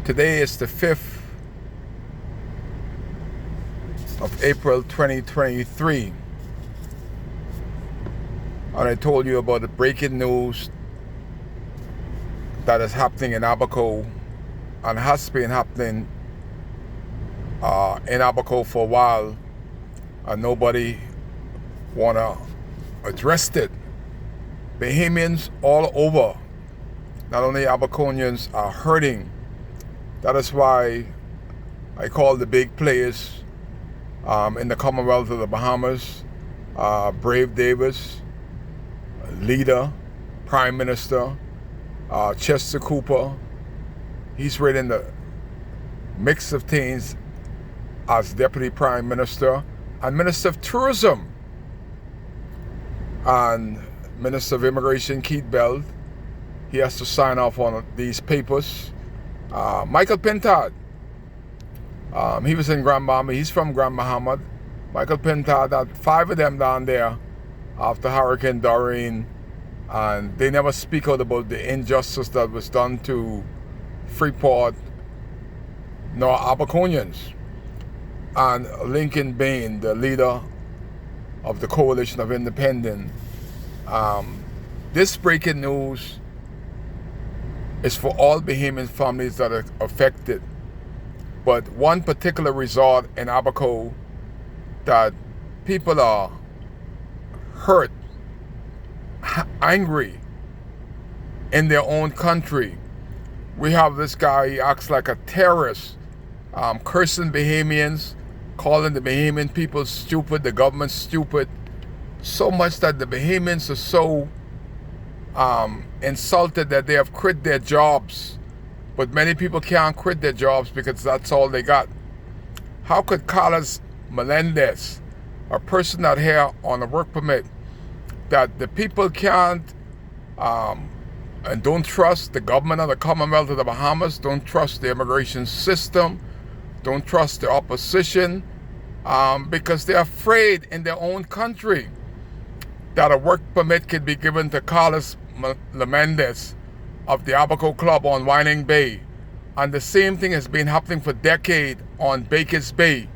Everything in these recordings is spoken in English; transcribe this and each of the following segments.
Today is the 5th of April 2023, and I told you about the breaking news that is happening in Abaco and has been happening in Abaco for a while, and nobody wanna address it. Bahamians all over, not only Abaconians, are hurting. That is why I call the big players in the Commonwealth of the Bahamas, Brave Davis, leader, Prime Minister, Chester Cooper. He's right in the mix of things as Deputy Prime Minister and Minister of Tourism, and Minister of Immigration Keith Bell. He has to sign off on these papers. Michael Pintard, he was in Grand Bahama. He's from Grand Bahama. Michael Pintard had 5 of them down there after Hurricane Doreen, and they never speak out about the injustice that was done to Freeport nor Abaconians. And Lincoln Bain, the leader of the Coalition of Independence, this breaking news is for all Bahamian families that are affected. But one particular resort in Abaco that people are hurt, angry in their own country. We have this guy, he acts like a terrorist, cursing Bahamians, calling the Bahamian people stupid, the government stupid, so much that the Bahamians are so insulted that they have quit their jobs. But many people can't quit their jobs because that's all they got. How could Carlos Melendez, a person that here on a work permit, that the people can't and don't trust the government of the Commonwealth of the Bahamas, don't trust the immigration system, don't trust the opposition, because they're afraid in their own country that a work permit could be given to Carlos Melendez of the Abaco Club on Whining Bay. And the same thing has been happening for decades on Baker's Bay,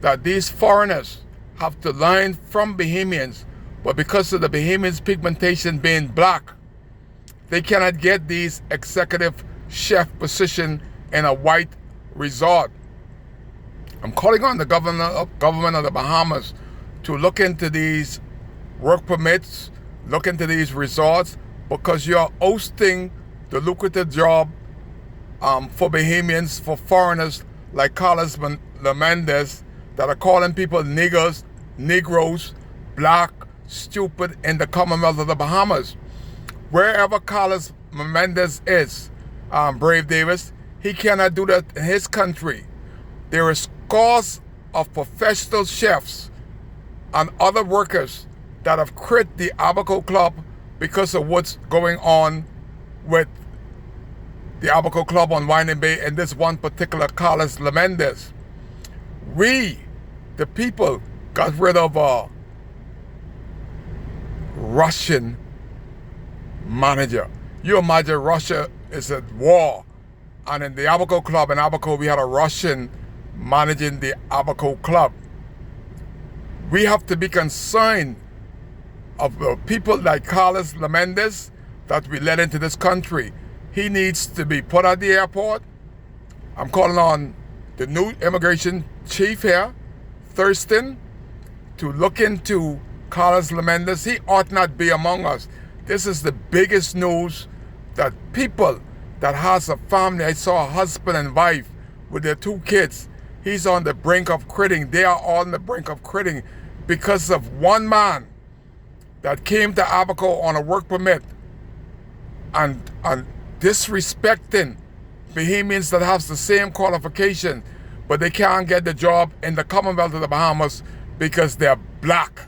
that these foreigners have to learn from Bahamians, but because of the Bahamians' pigmentation being black, they cannot get these executive chef position in a white resort. I'm calling on the government of the Bahamas to look into these work permits, look into these resorts, because you're ousting the lucrative job for Bahamians, for foreigners like Carlos Melendez, that are calling people niggers, Negroes, black, stupid in the Commonwealth of the Bahamas. Wherever Carlos Melendez is, Brave Davis, he cannot do that in his country. There are scores of professional chefs and other workers that have quit the Abaco Club because of what's going on with the Abaco Club on Whining Bay and this one particular Carlos Melendez. We, the people, got rid of a Russian manager. You imagine Russia is at war, and in the Abaco Club in Abaco we had a Russian managing the Abaco Club. We have to be concerned of the people like Carlos Melendez that we let into this country. He needs to be put at the airport. I'm calling on the new immigration chief here, Thurston, to look into Carlos Melendez. He ought not be among us. This is the biggest news, that people that has a family. I saw a husband and wife with their 2 kids. He's on the brink of quitting. They are all on the brink of quitting because of one man that came to Abaco on a work permit and disrespecting Bahamians that have the same qualification, but they can't get the job in the Commonwealth of the Bahamas because they're black.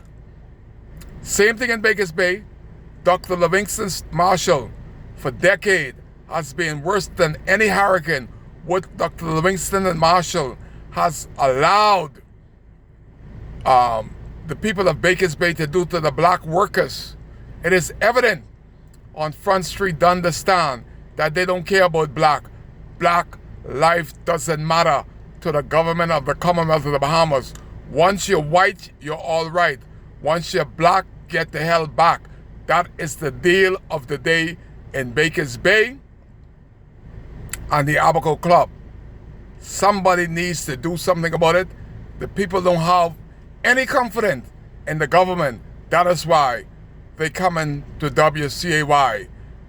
Same thing in Baker's Bay. Dr. Livingston Marshall, for decades, has been worse than any hurricane. What Dr. Livingston and Marshall has allowed the people of Baker's Bay to do to the black workers. It is evident on Front Street to understand that they don't care about black. Black life doesn't matter to the government of the Commonwealth of the Bahamas. Once you're white, you're all right. Once you're black, get the hell back. That is the deal of the day in Baker's Bay and the Abaco Club. Somebody needs to do something about it. The people don't have any confidence in the government. That is why they come in to WCAY.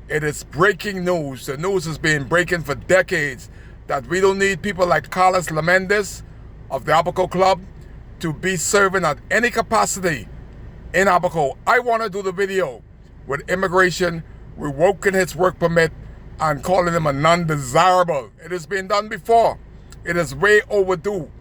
It is breaking news. The news has been breaking for decades that we don't need people like Carlos Lamendez of the Abaco Club to be serving at any capacity in Abaco. I want to do the video with immigration revoking his work permit and calling him a non-desirable. It has been done before. It is way overdue.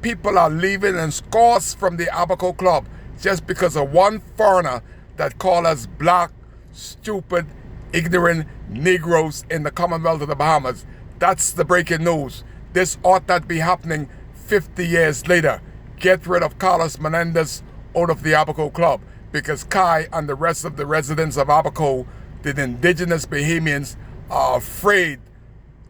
People are leaving in scores from the Abaco Club just because of one foreigner that called us black, stupid, ignorant Negroes in the Commonwealth of the Bahamas. That's the breaking news. This ought not be happening 50 years later. Get rid of Carlos Menendez out of the Abaco Club, because Kai and the rest of the residents of Abaco, the indigenous Bahamians, are afraid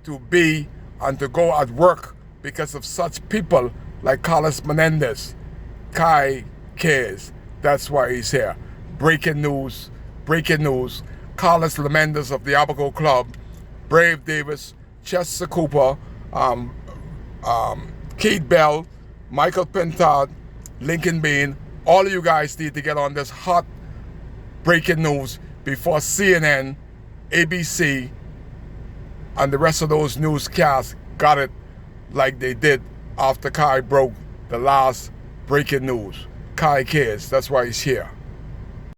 to be and to go at work because of such people like Carlos Menendez. Kai cares. That's why he's here. Breaking news. Breaking news. Carlos Lamendez of the Abaco Club, Brave Davis, Chester Cooper, Keith Bell, Michael Pintard, Lincoln Bean, all of you guys need to get on this hot breaking news before CNN, ABC, and the rest of those newscasts got it like they did after Kai broke the last breaking news. Kai cares. That's why he's here.